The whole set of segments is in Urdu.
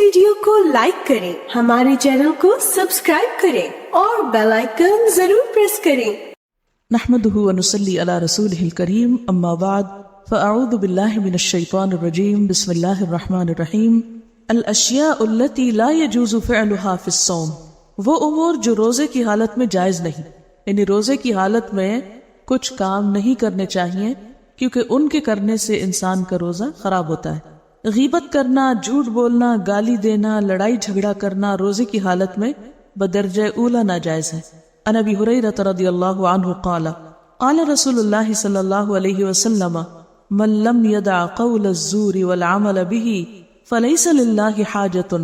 ویڈیو کو لائک کریں، ہمارے چینل کو سبسکرائب کریں اور بیل آئیکن ضرور پریس کریں۔ نحمده ونصلي على رسوله الكريم اما بعد فاعوذ بالله من الشيطان الرجيم بسم الله الرحمن الرحيم الاشياء التي لا يجوز فعلها في الصوم، وہ امور جو روزے کی حالت میں جائز نہیں، یعنی روزے کی حالت میں کچھ کام نہیں کرنے چاہیے کیونکہ ان کے کرنے سے انسان کا روزہ خراب ہوتا ہے۔ غیبت کرنا، جھوٹ بولنا، گالی دینا، لڑائی جھگڑا کرنا روزے کی حالت میں بدرجہ اولا ناجائز ہے۔ عن ابی ہریرہ رضی اللہ عنہ قال قال رسول اللہ صلی اللہ علیہ وسلم من لم يدع قول الزور والعمل به فليس لله حاجة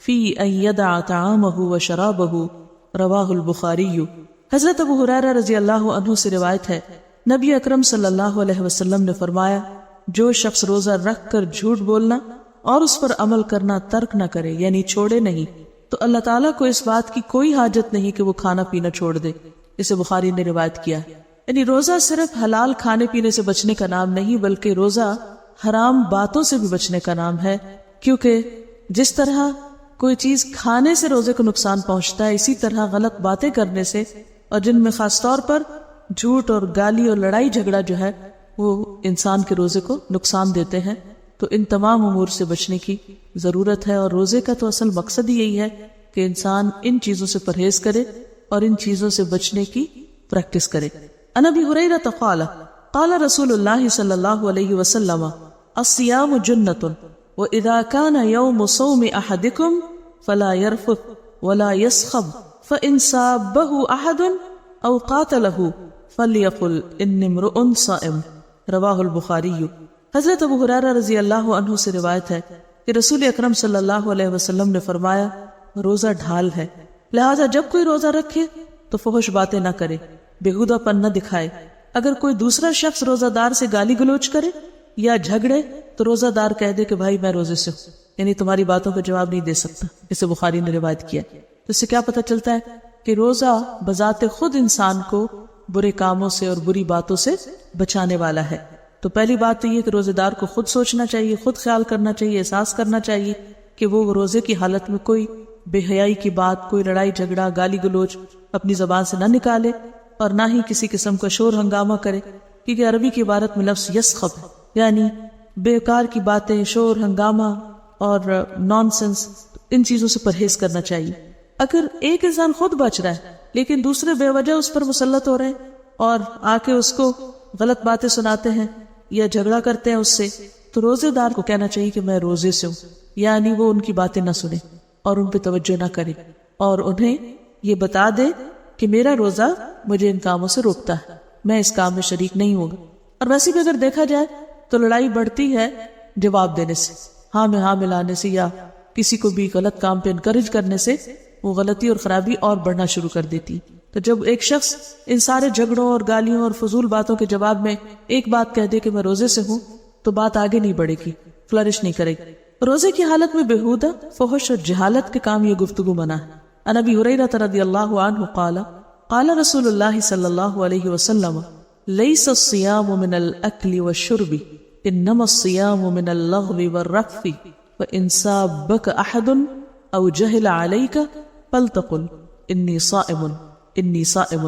في ان يدع طعامه وشرابه رواہ البخاری۔ حضرت ابو ہریرہ رضی اللہ عنہ سے روایت ہے، نبی اکرم صلی اللہ علیہ وسلم نے فرمایا، جو شخص روزہ رکھ کر جھوٹ بولنا اور اس پر عمل کرنا ترک نہ کرے، یعنی چھوڑے نہیں، تو اللہ تعالیٰ کو اس بات کی کوئی حاجت نہیں کہ وہ کھانا پینا چھوڑ دے۔ اسے بخاری نے روایت کیا۔ یعنی روزہ صرف حلال کھانے پینے سے بچنے کا نام نہیں، بلکہ روزہ حرام باتوں سے بھی بچنے کا نام ہے، کیونکہ جس طرح کوئی چیز کھانے سے روزے کو نقصان پہنچتا ہے، اسی طرح غلط باتیں کرنے سے، اور جن میں خاص طور پر جھوٹ اور گالی اور لڑائی جھگڑا جو ہے وہ انسان کے روزے کو نقصان دیتے ہیں۔ تو ان تمام امور سے بچنے کی ضرورت ہے، اور روزے کا تو اصل مقصد ہی یہی ہے کہ انسان ان چیزوں سے پرہیز کرے اور ان چیزوں سے بچنے کی پریکٹس کرے۔ عن ابی ہریرہ قال قال رسول اللہ صلی اللہ علیہ وسلم الصیام جنۃ واذا كان يوم صوم احدكم فلا يرفث ولا يسخب فان سابه احد او قاتله فليقل انی امرؤ صائم، رواہ البخاری۔ حضرت ابو ہریرہ رضی اللہ عنہ سے روایت ہے کہ رسول اکرم صلی اللہ علیہ وسلم نے فرمایا، روزہ ڈھال ہے، لہذا جب کوئی روزہ رکھے تو فحش باتیں نہ کرے، بےہودہ پن نہ دکھائے۔ اگر کوئی دوسرا شخص روزہ دار سے گالی گلوچ کرے یا جھگڑے تو روزہ دار کہہ دے کہ بھائی میں روزے سے ہوں، یعنی تمہاری باتوں کا جواب نہیں دے سکتا۔ اسے بخاری نے روایت کیا۔ تو اس سے کیا پتہ چلتا ہے کہ روزہ بذات خود انسان کو برے کاموں سے اور بری باتوں سے بچانے والا ہے۔ تو پہلی بات تو یہ کہ روزے دار کو خود سوچنا چاہیے، خود خیال کرنا چاہیے، احساس کرنا چاہیے کہ وہ روزے کی حالت میں کوئی بے حیائی کی بات، کوئی لڑائی جھگڑا، گالی گلوچ اپنی زبان سے نہ نکالے، اور نہ ہی کسی قسم کا شور ہنگامہ کرے، کیونکہ عربی کی عبارت میں لفظ یسخب ہے، یعنی بیکار کی باتیں، شور ہنگامہ اور نان سینس، ان چیزوں سے پرہیز کرنا چاہیے۔ اگر ایک انسان خود بچ رہا ہے لیکن دوسرے بے وجہ اس پر مسلط ہو رہے ہیں اور آ کے اس کو غلط باتیں سناتے ہیں یا جھگڑا کرتے ہیں اس سے، تو روزے دار کو کہنا چاہیے کہ میں روزے سے ہوں، یعنی وہ ان کی باتیں نہ سنے اور ان پہ توجہ نہ کرے، اور انہیں یہ بتا دے کہ میرا روزہ مجھے ان کاموں سے روکتا ہے، میں اس کام میں شریک نہیں ہوں گا۔ اور ویسے بھی اگر دیکھا جائے تو لڑائی بڑھتی ہے جواب دینے سے، ہاں میں ہاں ملانے سے، یا کسی کو بھی غلط کام پہ انکریج کرنے سے وہ غلطی اور خرابی اور بڑھنا شروع کر دیتی۔ تو جب ایک شخص ان سارے جھگڑوں اور گالیوں اور فضول باتوں کے جواب میں ایک بات کہہ دے کہ میں روزے سے ہوں، تو بات آگے نہیں بڑھے گی، فلرش نہیں کرے گی۔ روزے کی حالت میں بےہودہ، فحش اور جہالت کے کام یہ گفتگو منع ہے۔ عن ابی ہریرہ رضی اللہ عنہ قال قال رسول اللہ صلی اللہ علیہ وسلم لیس الصیام من الاکل والشرب انما الصیام من اللغو والرفث وان سابک احد او جہل علیک فلتقل انی صائم انی صائم،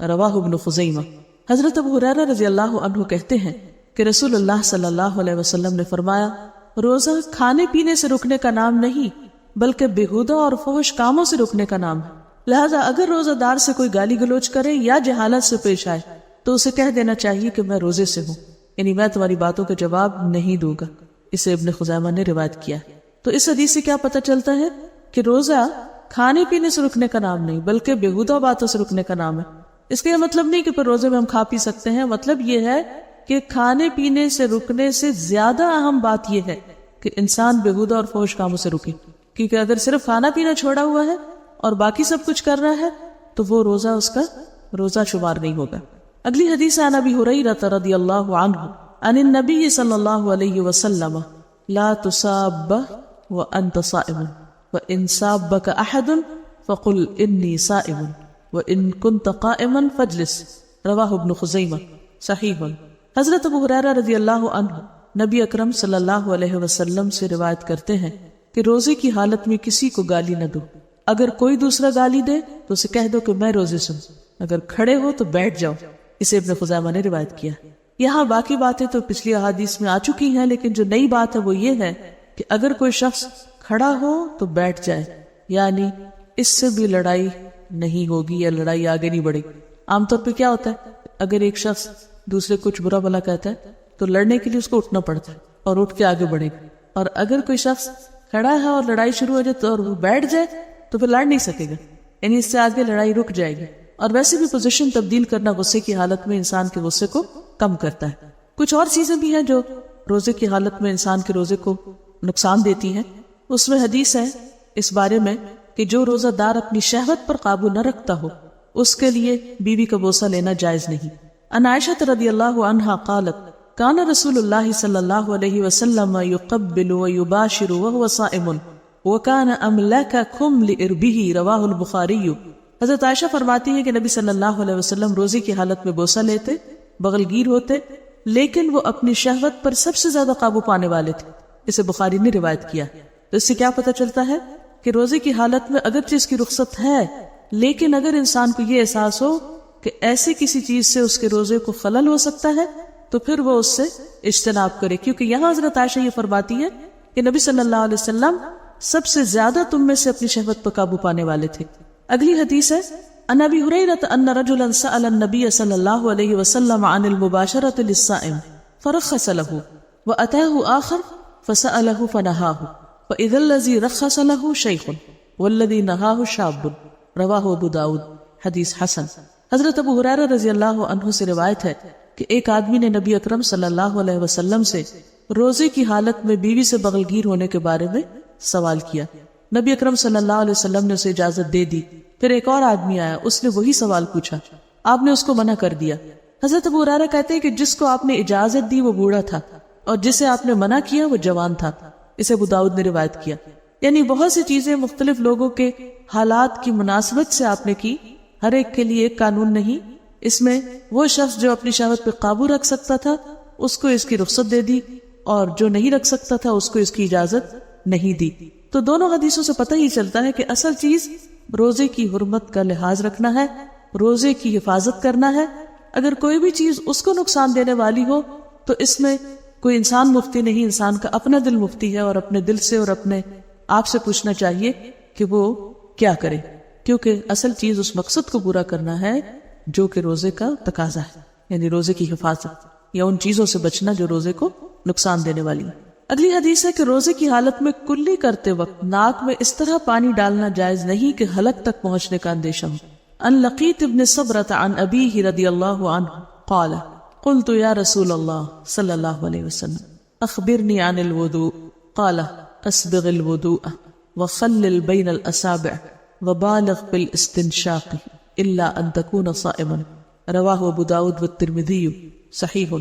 رواہ ابن خزیمہ۔ حضرت ابو ہریرہ رضی اللہ عنہ کہتے ہیں کہ رسول اللہ صلی اللہ علیہ وسلم نے فرمایا، روزہ کھانے پینے سے رکنے کا نام نہیں بلکہ بےہودہ اور فحش کاموں سے رکنے کا نام ہے، لہذا اگر روزہ دار سے کوئی گالی گلوچ کرے یا جہالت سے پیش آئے تو اسے کہہ دینا چاہیے کہ میں روزے سے ہوں، یعنی میں تمہاری باتوں کا جواب نہیں دوں گا۔ اسے ابن خزیمہ نے روایت کیا۔ تو اس حدیث سے کیا پتہ چلتا ہے کہ روزہ کھانے پینے سے رکنے کا نام نہیں بلکہ بےہودہ باتوں سے رکنے کا نام ہے۔ اس کا یہ مطلب نہیں کہ پھر روزے میں ہم کھا پی سکتے ہیں، مطلب یہ ہے کہ کھانے پینے سے رکنے سے زیادہ اہم بات یہ ہے کہ انسان بےہودہ اور فحش کاموں سے رکے، کیونکہ اگر صرف کھانا پینا چھوڑا ہوا ہے اور باقی سب کچھ کر رہا ہے تو وہ روزہ اس کا روزہ شمار نہیں ہوگا۔ اگلی حدیث عن ابی ہریرہ رضی اللہ عنہ عن النبی صلی اللہ علیہ وسلم لا تساب وانت صائم وَإِن سَابَّكَ أَحَدٌ فَقُلْ إِنِّي صَائِمٌ وَإِن كُنْتَ قَائِمًا فَاجْلِسْ، رواہ ابن خزیمہ، صحیح۔ حضرت ابو ہریرہ رضی اللہ عنہ نبی اکرم صلی اللہ علیہ وسلم سے روایت کرتے ہیں کہ روزے کی حالت میں کسی کو گالی نہ دو. اگر کوئی دوسرا گالی دے تو اسے کہہ دو کہ میں روزے سے ہوں. اگر کھڑے ہو تو بیٹھ جاؤ. اسے ابن خزیمہ نے روایت کیا. یہاں باقی باتیں تو پچھلی احادیث میں آ چکی ہیں، لیکن جو نئی بات ہے وہ یہ ہے کہ اگر کوئی شخص کھڑا ہو تو بیٹھ جائے، یعنی اس سے بھی لڑائی نہیں ہوگی یا لڑائی آگے نہیں بڑھے. عام طور پہ کیا ہوتا ہے، اگر ایک شخص دوسرے کچھ برا بھلا کہتا ہے تو لڑنے کے لیے اس کو اٹھنا پڑتا ہے اور اٹھ کے آگے بڑھے گا. اور اگر کوئی شخص کھڑا ہے اور لڑائی شروع ہو جائے تو اور وہ بیٹھ جائے تو پھر لڑ نہیں سکے گا، یعنی اس سے آگے لڑائی رک جائے گی. اور ویسے بھی پوزیشن تبدیل کرنا غصے کی حالت میں انسان کے غصے کو کم کرتا ہے. کچھ اور چیزیں بھی ہیں جو روزے کی حالت میں انسان کے روزے کو نقصان دیتی ہیں. اس میں حدیث ہے اس بارے میں کہ جو روزہ دار اپنی شہوت پر قابو نہ رکھتا ہو اس کے لیے بیوی کا بوسہ لینا جائز نہیں. عن عائشہ رضی اللہ عنہا قالت کان رسول اللہ صلی اللہ علیہ وسلم یقبل ویباشر وهو صائم وکان املککم لاربہ رواہ البخاری. حضرت عائشہ فرماتی ہے کہ نبی صلی اللہ علیہ وسلم روزے کی حالت میں بوسہ لیتے، بغل گیر ہوتے، لیکن وہ اپنی شہوت پر سب سے زیادہ قابو پانے والے تھے. اسے بخاری نے روایت کیا. تو اس سے کیا پتہ چلتا ہے کہ روزے کی حالت میں اگرچہ اس کی رخصت ہے، لیکن اگر انسان کو یہ احساس ہو کہ ایسے کسی چیز سے اس کے روزے کو خلل ہو سکتا ہے تو پھر وہ اس سے اجتناب کرے. کیونکہ یہاں حضرت عائشہ یہ فرماتی ہے کہ نبی صلی اللہ علیہ وسلم سب سے زیادہ تم میں سے اپنی شہوت پر قابو پانے والے تھے. اگلی حدیث ہے عن ابی ہریرہ ان رجلا سأل النبی صلی اللہ علیہ وسلم عن المباشرة للصائم فرخص له وأتاه آخر فسأله فنهاه فإذا الذي رخص له شيخ والذي نهاه شاب. رواہ ابو داود. حدیث حسن. حضرت ابو ہریرہ رضی اللہ عنہ سے روایت ہے کہ ایک آدمی نے نبی اکرم صلی اللہ علیہ وسلم سے روزے کی حالت میں بیوی سے بغل گیر ہونے کے بارے میں سوال کیا. نبی اکرم صلی اللہ علیہ وسلم نے اسے اجازت دے دی. پھر ایک اور آدمی آیا، اس نے وہی سوال پوچھا، آپ نے اس کو منع کر دیا. حضرت ابو ہریرہ کہتے ہیں کہ جس کو آپ نے اجازت دی وہ بوڑھا تھا اور جسے آپ نے منع کیا وہ جوان تھا. اسے ابو داؤد نے روایت کیا. یعنی بہت سی چیزیں مختلف لوگوں کے حالات کی مناسبت سے آپ نے کی. ہر ایک کے لیے ایک قانون نہیں. اس میں وہ شخص جو اپنی شہوت پہ قابو رکھ سکتا تھا اس کو اس کی رخصت دے دی، اور جو نہیں رکھ سکتا تھا اس کو اس کی اجازت نہیں دی. تو دونوں حدیثوں سے پتہ ہی چلتا ہے کہ اصل چیز روزے کی حرمت کا لحاظ رکھنا ہے، روزے کی حفاظت کرنا ہے. اگر کوئی بھی چیز اس کو نقصان دینے والی ہو تو اس میں کوئی انسان مفتی نہیں، انسان کا اپنا دل مفتی ہے، اور اپنے دل سے اور اپنے آپ سے پوچھنا چاہیے کہ وہ کیا کرے. کیونکہ اصل چیز اس مقصد کو پورا کرنا ہے جو کہ روزے کا تقاضا ہے، یعنی روزے کی حفاظت یا ان چیزوں سے بچنا جو روزے کو نقصان دینے والی ہے. اگلی حدیث ہے کہ روزے کی حالت میں کلی کرتے وقت ناک میں اس طرح پانی ڈالنا جائز نہیں کہ حلق تک پہنچنے کا اندیشہ ہو. ان لقیت ابن صبرۃ عن ابیہ رضی اللہ عنہ قال قلت یا رسول اللہ صلی اللہ علیہ وسلم اخبرنی عن الوضوء قال اسبغ الوضوء وخلل بین الاصابع وبالغ بالاستنشاق الا ان تكون صائما. رواہ ابو داود والترمذی صحیح.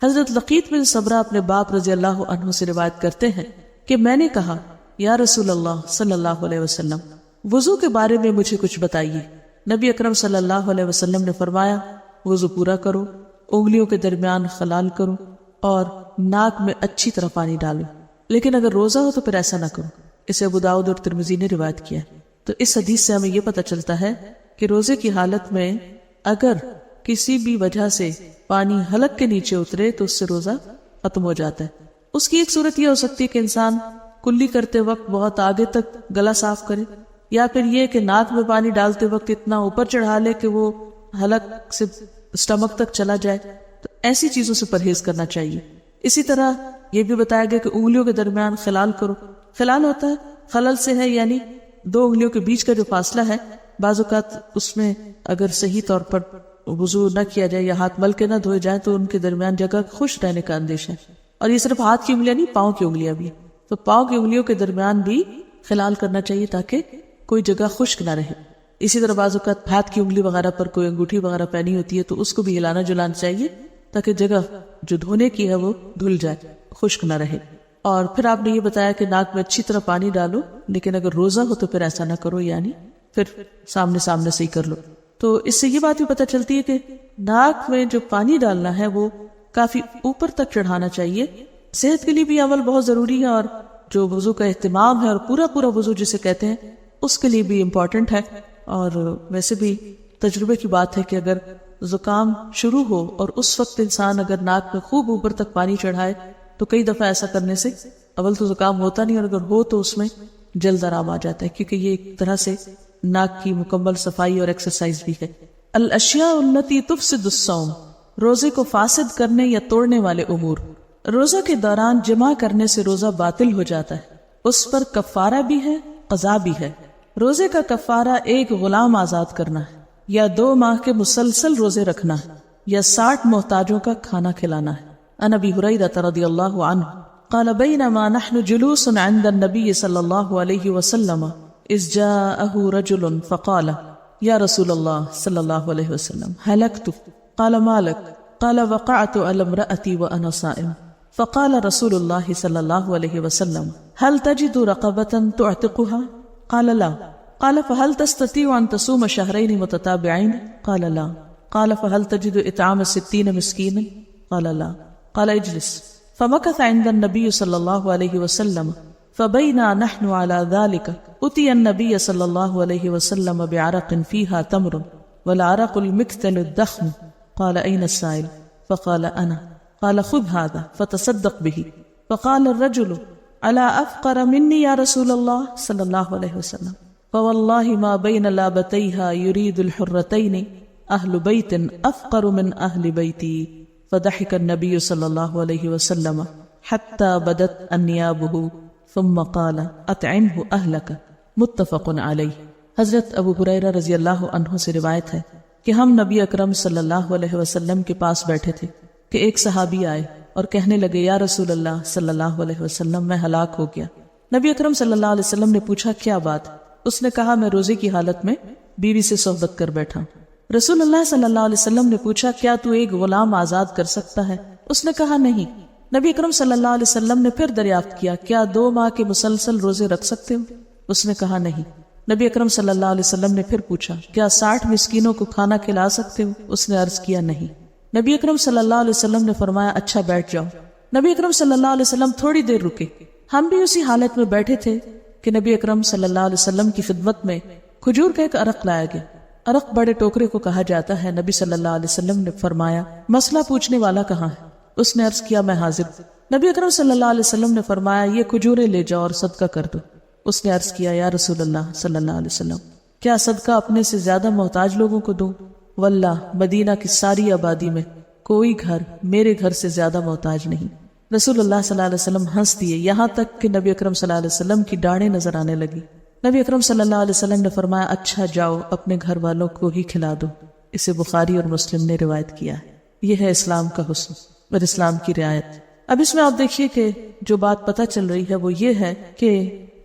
حضرت لقیت بن صبرہ اپنے باپ رضی اللہ عنہ سے روایت کرتے ہیں کہ میں نے کہا یا رسول اللہ صلی اللہ علیہ وسلم وضو کے بارے میں مجھے کچھ بتائیے. نبی اکرم صلی اللہ علیہ وسلم نے فرمایا وضو پورا کرو، انگلیوں کے درمیان خلال کرو اور ناک میں اچھی طرح پانی ڈالو، لیکن اگر روزہ ہو تو پھر ایسا نہ کرو. اسے ابو داؤد اور ترمذی نے روایت کیا. تو اس حدیث سے ہمیں یہ پتہ چلتا ہے کہ روزے کی حالت میں اگر کسی بھی وجہ سے پانی حلق کے نیچے اترے تو اس سے روزہ ختم ہو جاتا ہے. اس کی ایک صورت یہ ہو سکتی ہے کہ انسان کلی کرتے وقت بہت آگے تک گلا صاف کرے، یا پھر یہ کہ ناک میں پانی ڈالتے وقت اتنا اوپر چڑھا لے کہ وہ حلق سے اسٹمک تک چلا جائے. تو ایسی چیزوں سے پرہیز کرنا چاہیے. اسی طرح یہ بھی بتایا گیا کہ انگلیوں کے درمیان خلال کرو. خلال ہوتا ہے خلل سے ہے یعنی دو انگلیوں کے بیچ کا جو فاصلہ ہے. بعض اوقات اس میں اگر صحیح طور پر وضو نہ کیا جائے یا ہاتھ مل کے نہ دھوئے جائیں تو ان کے درمیان جگہ خشک رہنے کا اندیشہ ہے. اور یہ صرف ہاتھ کی انگلیاں نہیں، پاؤں کی انگلیاں بھی. تو پاؤں کی انگلیوں کے درمیان بھی خلال کرنا چاہیے تاکہ کوئی جگہ خشک نہ رہے. اسی طرح بعض اوقات ہاتھ کی انگلی وغیرہ پر کوئی انگوٹھی وغیرہ پہنی ہوتی ہے تو اس کو بھی ہلانا جلانا چاہیے تاکہ جگہ جو دھونے کی ہے وہ دھل جائے، خشک نہ رہے. اور پھر آپ نے یہ بتایا کہ ناک میں اچھی طرح پانی ڈالو، لیکن اگر روزہ ہو تو پھر ایسا نہ کرو، یعنی پھر سامنے سے ہی کر لو. تو اس سے یہ بات بھی پتہ چلتی ہے کہ ناک میں جو پانی ڈالنا ہے وہ کافی اوپر تک چڑھانا چاہیے. صحت کے لیے بھی عمل بہت ضروری ہے اور جو وضو کا اہتمام ہے اور پورا پورا وضو جسے کہتے ہیں اس کے لیے بھی امپورٹنٹ ہے. اور ویسے بھی تجربے کی بات ہے کہ اگر زکام شروع ہو اور اس وقت انسان اگر ناک میں خوب اوپر تک پانی چڑھائے تو کئی دفعہ ایسا کرنے سے اول تو زکام ہوتا نہیں، اور اگر ہو تو اس میں جلد آرام آ جاتا ہے، کیونکہ یہ ایک طرح سے ناک کی مکمل صفائی اور ایکسرسائز بھی ہے. الاشیاء التي تفسد الصوم، روزے کو فاسد کرنے یا توڑنے والے امور. روزہ کے دوران جمع کرنے سے روزہ باطل ہو جاتا ہے، اس پر کفارہ بھی ہے، قضا بھی ہے. روزے کا کفارہ ایک غلام آزاد کرنا ہے، یا 2 ماہ کے مسلسل روزے رکھنا ہے، یا 60 محتاجوں کا کھانا کھلانا ہے. عن ابی ہریرہ رضی اللہ عنہ قال بینما نحن جلوس عند النبی صلی اللہ علیہ وسلم اذ جاءه رجل فقال یا رسول اللہ صلی اللہ علیہ وسلم هلكت قال ما لك قال وقعت على امرأتي وانا صائم فقال رسول الله صلى الله عليه وسلم هل تجد رقبة تعتقها قال لا قال فهل تستطيع أن تصوم شهرين متتابعين قال لا قال فهل تجد إطعام 60 مسكينا قال لا قال اجلس فمكث عند النبي صلى الله عليه وسلم فبينا نحن على ذلك أتي النبي صلى الله عليه وسلم بعرق فيها تمر والعرق المكتل الضخم قال أين السائل فقال أنا قال خذ هذا فتصدق به فقال الرجل على أفقر مني يا رسول الله صلى الله عليه وسلم فوالله ما بين لابتيها يريد الحرتين أهل بيت أفقر من أهل بيتي فضحك النبي صلى الله عليه وسلم حتى بدت أنيابه ثم قال أطعمه أهلك متفق علیہ. حضرت ابو ہریرہ رضی اللہ عنہ سے روایت ہے کہ ہم نبی اکرم صلی اللہ علیہ وسلم کے پاس بیٹھے تھے کہ ایک صحابی آئے اور کہنے لگے یا رسول اللہ صلی اللہ علیہ وسلم میں ہلاک ہو گیا. نبی اکرم صلی اللہ علیہ وسلم نے پوچھا کیا بات؟ اس نے کہا میں روزے کی حالت میں بیوی سے صحبت کر بیٹھا. رسول اللہ صلی اللہ علیہ وسلم نے پوچھا کیا تو ایک غلام آزاد کر سکتا ہے؟ اس نے کہا نہیں. نبی اکرم صلی اللہ علیہ وسلم نے پھر دریافت کیا کیا 2 ماہ کے مسلسل روزے رکھ سکتے ہو؟ اس نے کہا نہیں. نبی اکرم صلی اللہ علیہ وسلم نے پھر پوچھا کیا 60 مسکینوں کو کھانا کھلا سکتے ہو؟ اس نے عرض کیا نہیں. نبی اکرم صلی اللہ علیہ وسلم نے فرمایا اچھا بیٹھ جاؤ. نبی اکرم صلی اللہ علیہ وسلم تھوڑی دیر رکے. ہم بھی اسی حالت میں بیٹھے تھے کہ نبی اکرم صلی اللہ علیہ وسلم کی خدمت میں کھجور کا ایک عرق لایا گیا. عرق بڑے ٹوکرے کو کہا جاتا ہے. نبی صلی اللہ علیہ وسلم نے فرمایا مسئلہ پوچھنے والا کہاں ہے؟ اس نے عرض کیا میں حاضر ہوں. نبی اکرم صلی اللہ علیہ وسلم نے فرمایا یہ کھجوریں لے جاؤ اور صدقہ کر دو. اس نے عرض کیا یا رسول اللہ صلی اللہ علیہ وسلم کیا صدقہ اپنے سے زیادہ محتاج لوگوں کو دوں؟ واللہ مدینہ کی ساری آبادی میں کوئی گھر میرے گھر سے زیادہ محتاج نہیں. رسول اللہ صلی اللہ علیہ وسلم ہنس دیے یہاں تک کہ نبی اکرم صلی اللہ علیہ وسلم کی ڈاڑیں نظر آنے لگی. نبی اکرم صلی اللہ علیہ وسلم نے فرمایا اچھا جاؤ اپنے گھر والوں کو ہی کھلا دو. اسے بخاری اور مسلم نے روایت کیا ہے. یہ ہے اسلام کا حسن اور اسلام کی رعایت. اب اس میں آپ دیکھیے کہ جو بات پتہ چل رہی ہے وہ یہ ہے کہ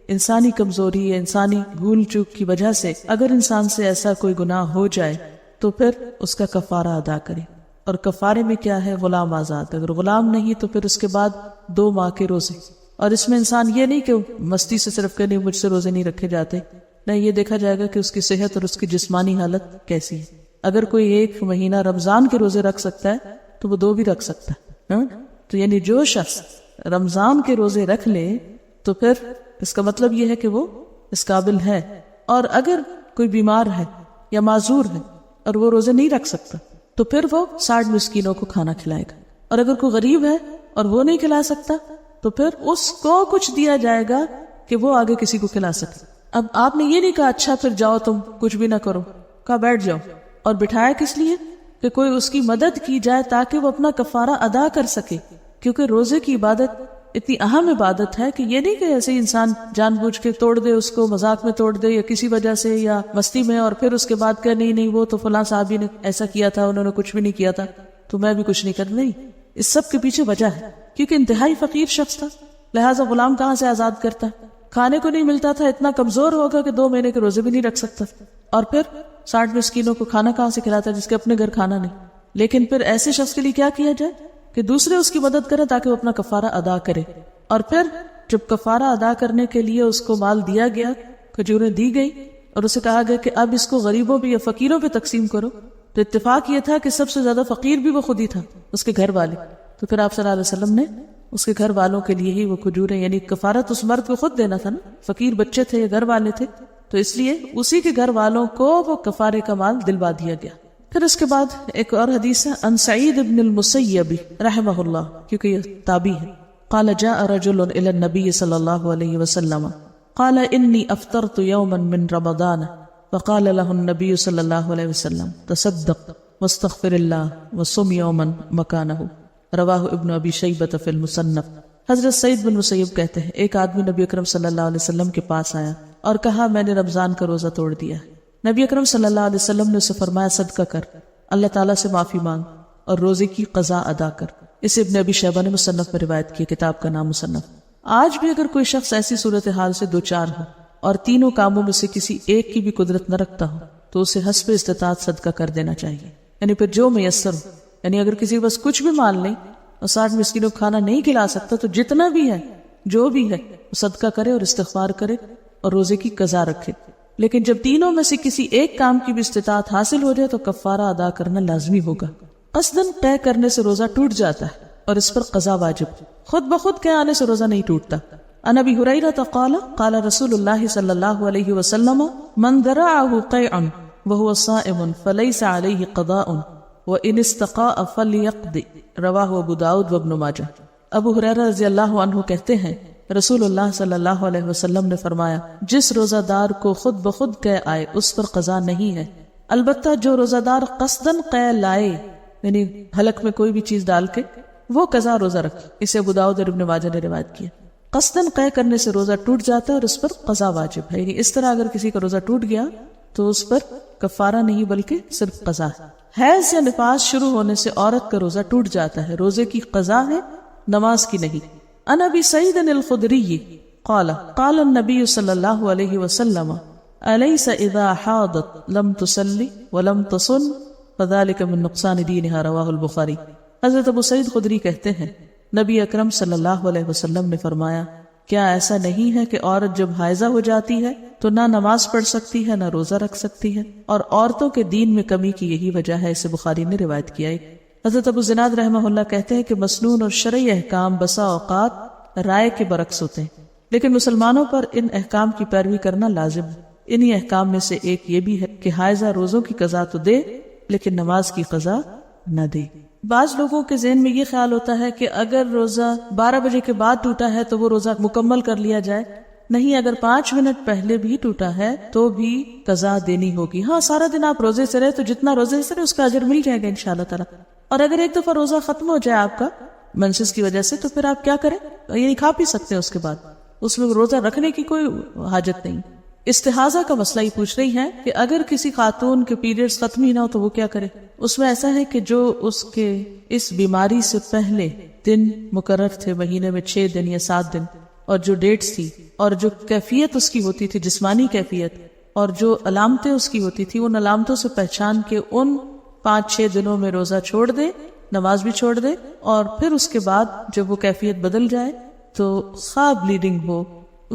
انسانی کمزوری یا انسانی بھول چوک کی وجہ سے اگر انسان سے ایسا کوئی گناہ ہو جائے تو پھر اس کا کفارہ ادا کرے. اور کفارے میں کیا ہے؟ غلام آزاد. اگر غلام نہیں تو پھر اس کے بعد 2 ماہ کے روزے. اور اس میں انسان یہ نہیں کہ مستی سے صرف کہ نہیں مجھ سے روزے نہیں رکھے جاتے، نہیں، یہ دیکھا جائے گا کہ اس کی صحت اور اس کی جسمانی حالت کیسی ہے. اگر کوئی 1 مہینہ رمضان کے روزے رکھ سکتا ہے تو وہ 2 بھی رکھ سکتا ہے. تو یعنی جو شخص رمضان کے روزے رکھ لے تو پھر اس کا مطلب یہ ہے کہ وہ اس قابل ہے. اور اگر کوئی بیمار ہے یا معذور ہے اور وہ روزے نہیں رکھ سکتا تو پھر وہ 60 مسکینوں کو کھانا کھلائے گا. اور اگر کوئی غریب ہے اور وہ نہیں کھلا سکتا تو پھر اس کو کچھ دیا جائے گا کہ وہ آگے کسی کو کھلا سکے. اب آپ نے یہ نہیں کہا اچھا پھر جاؤ تم کچھ بھی نہ کرو، کہا بیٹھ جاؤ. اور بٹھایا کس لیے؟ کہ کوئی اس کی مدد کی جائے تاکہ وہ اپنا کفارہ ادا کر سکے. کیونکہ روزے کی عبادت اتنی اہم عبادت ہے کہ یہ نہیں کہ ایسے انسان جان بوجھ کے توڑ دے، اس کو مذاق میں توڑ دے یا کسی وجہ سے یا مستی میں، اور پھر اس کے بعد کہ نہیں وہ تو فلاں صحابی نے ایسا کیا تھا، انہوں نے کچھ بھی نہیں کیا تھا تو میں بھی کچھ نہیں کر. نہیں، اس سب کے پیچھے وجہ ہے کیونکہ انتہائی فقیر شخص تھا، لہٰذا غلام کہاں سے آزاد کرتا؟ کھانے کو نہیں ملتا تھا، اتنا کمزور ہوگا کہ 2 مہینے کے روزے بھی نہیں رکھ سکتا. اور پھر 60 مسکینوں کو کھانا کہاں سے کھلاتا جس کے اپنے گھر کھانا نہیں. لیکن پھر ایسے شخص کے لیے کیا کیا جائے کہ دوسرے اس کی مدد کریں تاکہ وہ اپنا کفارہ ادا کرے. اور پھر جب کفارہ ادا کرنے کے لیے اس کو مال دیا گیا، کھجوریں دی گئی اور اسے کہا گیا کہ اب اس کو غریبوں پہ یا فقیروں پہ تقسیم کرو، تو اتفاق یہ تھا کہ سب سے زیادہ فقیر بھی وہ خود ہی تھا، اس کے گھر والے. تو پھر آپ صلی اللہ علیہ وسلم نے اس کے گھر والوں کے لیے ہی وہ کھجوریں، یعنی کفارت اس مرد کو خود دینا تھا نا، فقیر بچے تھے یا گھر والے تھے، تو اس لیے اسی کے گھر والوں کو وہ کفارے کا مال دلوا دیا گیا۔ پھر اس کے بعد ایک اور حدیث ہے ان سعید بن المسیب رحمہ اللہ، کیونکہ یہ تابعی ہے، قال جاء رجل الى النبي صلی اللہ علیہ وسلم قال انی افطرت یوما من رمضان فقال له النبي صلی اللہ علیہ وسلم تصدق واستغفر اللہ وصم یوما مکانہ، رواہ ابن ابی شیبۃ فی المصنف۔ حضرت سعید بن مسیب کہتے ہیں ایک آدمی نبی اکرم صلی اللہ علیہ وسلم کے پاس آیا اور کہا میں نے رمضان کا روزہ توڑ دیا۔ نبی اکرم صلی اللہ علیہ وسلم نے اسے فرمایا صدقہ کر، اللہ تعالیٰ سے معافی مانگ اور روزے کی قضا ادا کر۔ اسے ابن ابی شیبہ نے مصنف میں روایت کی، کتاب کا نام مصنف۔ آج بھی اگر کوئی شخص ایسی صورتحال سے دوچار ہو اور تینوں کاموں میں سے کسی ایک کی بھی قدرت نہ رکھتا ہو تو اسے حسب استطاعت صدقہ کر دینا چاہیے، یعنی پھر جو میسر ہو، یعنی اگر کسی بس کچھ بھی مال نہیں اور 60 مسکینوں کو کھانا نہیں کھلا سکتا تو جتنا بھی ہے جو بھی ہے وہ صدقہ کرے اور استغفار کرے اور روزے کی قضا رکھے۔ لیکن جب تینوں میں سے کسی ایک کام کی بھی استطاعت حاصل ہو جائے تو کفارہ ادا کرنا لازمی ہوگا۔ قصداً طے کرنے سے روزہ ٹوٹ جاتا ہے اور اس پر قضا واجب، خود بخود کے آنے سے روزہ نہیں ٹوٹتا۔ عن ابی ہریرہ قال قال رسول اللہ صلی اللہ علیہ وسلم من ذرعه قیع وهو صائم فلیس علیہ قضاء وان استقاء فلیقض، رواہ ابو داؤد وابن ماجہ۔ ابو ہریرہ رضی اللہ عنہ کہتے ہیں رسول اللہ صلی اللہ علیہ وسلم نے فرمایا جس روزہ دار کو خود بخود قے آئے اس پر قضا نہیں ہے، البتہ جو روزہ دار قصداً قے لائے، یعنی حلق میں کوئی بھی چیز ڈال کے، وہ قضا روزہ رکھے۔ اسے ابو داؤد اور ابن ماجہ نے روایت کیا۔ قصداً قے کرنے سے روزہ ٹوٹ جاتا ہے اور اس پر قضا واجب ہے، یعنی اس طرح اگر کسی کا روزہ ٹوٹ گیا تو اس پر کفارہ نہیں بلکہ صرف قضا ہے۔ حیض یا نفاس شروع ہونے سے عورت کا روزہ ٹوٹ جاتا ہے، روزے کی قضا ہے، نماز کی نہیں۔ عن ابی سعید الخدری قال قال النبی صلی اللہ علیہ وسلم الیس اذا حاضت لم تصلی ولم تصم فذلک من نقصان دینہا، رواہ البخاری۔ حضرت ابو سعید خدری کہتے ہیں نبی اکرم صلی اللہ علیہ وسلم نے فرمایا کیا ایسا نہیں ہے کہ عورت جب حائضہ ہو جاتی ہے تو نہ نماز پڑھ سکتی ہے نہ روزہ رکھ سکتی ہے، اور عورتوں کے دین میں کمی کی یہی وجہ ہے، اسے بخاری نے روایت کیا ہے۔ حضرت ابو زناد رحمہ اللہ کہتے ہیں کہ مسنون اور شرعی احکام بسا اوقات رائے کے برعکس ہوتے ہیں، لیکن مسلمانوں پر ان احکام کی پیروی کرنا لازم ہے۔ انہی احکام میں سے ایک یہ بھی ہے کہ حائضہ روزوں کی قضا تو دے لیکن نماز کی قضا نہ دے۔ بعض لوگوں کے ذہن میں یہ خیال ہوتا ہے کہ اگر روزہ 12 بجے کے بعد ٹوٹا ہے تو وہ روزہ مکمل کر لیا جائے، نہیں، اگر 5 منٹ پہلے بھی ٹوٹا ہے تو بھی قضا دینی ہوگی۔ ہاں، سارا دن آپ روزے سے رہے تو جتنا روزے سے رہے اس کا اجر مل جائے گا انشاءاللہ تعالی، اور اگر ایک دفعہ روزہ ختم ہو جائے آپ کا منسس کی وجہ سے تو پھر آپ کیا کریں، یعنی کھا پی سکتے ہیں، اس کے بعد اس میں روزہ رکھنے کی کوئی حاجت نہیں۔ استحاضہ کا مسئلہ ہی پوچھ رہی ہیں کہ اگر کسی خاتون کے پیریڈز ختم ہی نہ ہو تو وہ کیا کرے۔ اس میں ایسا ہے کہ جو اس کے اس بیماری سے پہلے دن مقرر تھے مہینے میں 6 دن یا 7 دن، اور جو ڈیٹس تھی اور جو کیفیت اس کی ہوتی تھی، جسمانی کیفیت، اور جو علامتیں اس کی ہوتی تھی، ان علامتوں سے پہچان کے ان 5-6 دنوں میں روزہ چھوڑ دے، نماز بھی چھوڑ دے، اور پھر اس کے بعد جب وہ کیفیت بدل جائے تو خواہ بلیڈنگ ہو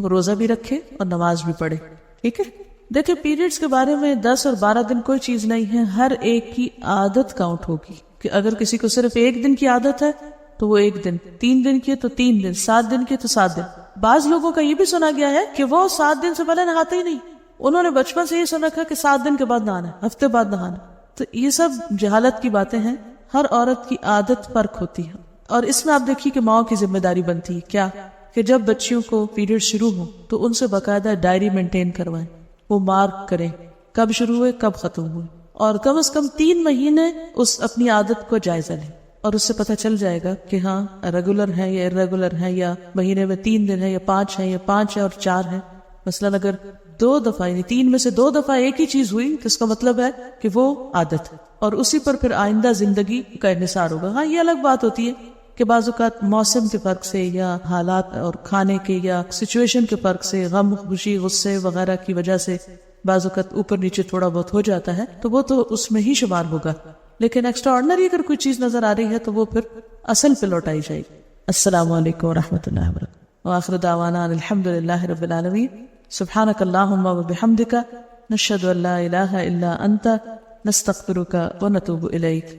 روزہ بھی رکھے اور نماز بھی پڑھے۔ ٹھیک ہے، دیکھیں پیریڈز کے بارے میں 10 اور 12 دن کوئی چیز نہیں ہے، ہر ایک کی عادت کاؤنٹ ہوگی، کہ اگر کسی کو صرف 1 دن کی عادت ہے تو وہ 1 دن، 3 دن کی ہے تو 3 دن، 7 دن کی ہے تو 7 دن۔ بعض لوگوں کا یہ بھی سنا گیا ہے کہ وہ 7 دن سے پہلے نہاتے ہی نہیں، انہوں نے بچپن سے یہ سن رکھا کہ 7 دن کے بعد نہانا ہے، ہفتے بعد نہانا۔ تو یہ سب جہالت کی باتیں ہیں، ہر عورت کی عادت فرق ہوتی ہے، اور اس میں آپ دیکھیے کہ ماؤں کی ذمہ داری بنتی ہے کیا، کہ جب بچیوں کو پیریڈ شروع ہو تو ان سے باقاعدہ ڈائری مینٹین کروائیں، وہ مارک کریں کب شروع ہوئے کب ختم ہوئے، اور کم از کم 3 مہینے اس اپنی عادت کو جائزہ لیں، اور اس سے پتہ چل جائے گا کہ ہاں ریگولر ہے یا ارریگولر ہے، یا مہینے میں 3 دن ہے یا 5 ہے، یا 5 ہے اور 4 ہے۔ مثلاً اگر 2 دفعہ یعنی 3 میں سے 2 دفعہ ایک ہی چیز ہوئی تو اس کا مطلب ہے کہ وہ عادت ہے، اور اسی پر پھر آئندہ زندگی کا انحصار ہوگا۔ ہاں، یہ الگ بات ہوتی ہے کہ بعض اوقات موسم کے فرق سے یا حالات اور کھانے کے یا سچویشن کے فرق سے، غم، خوشی، غصے وغیرہ کی وجہ سے بعض اوقات اوپر نیچے تھوڑا بہت ہو جاتا ہے تو وہ تو اس میں ہی شمار ہوگا، لیکن ایکسٹرا آرڈنری اگر کوئی چیز نظر آ رہی ہے تو وہ پھر اصل پہ لوٹائی جائے گی۔ السلام علیکم ورحمۃ اللہ وبرکاتہ، وآخر دعوانا الحمد للہ رب العالمین، سبحانک اللہم وبحمدک، نشہد ان لا الہ الا انت، نستغفرک ونتوب الیک۔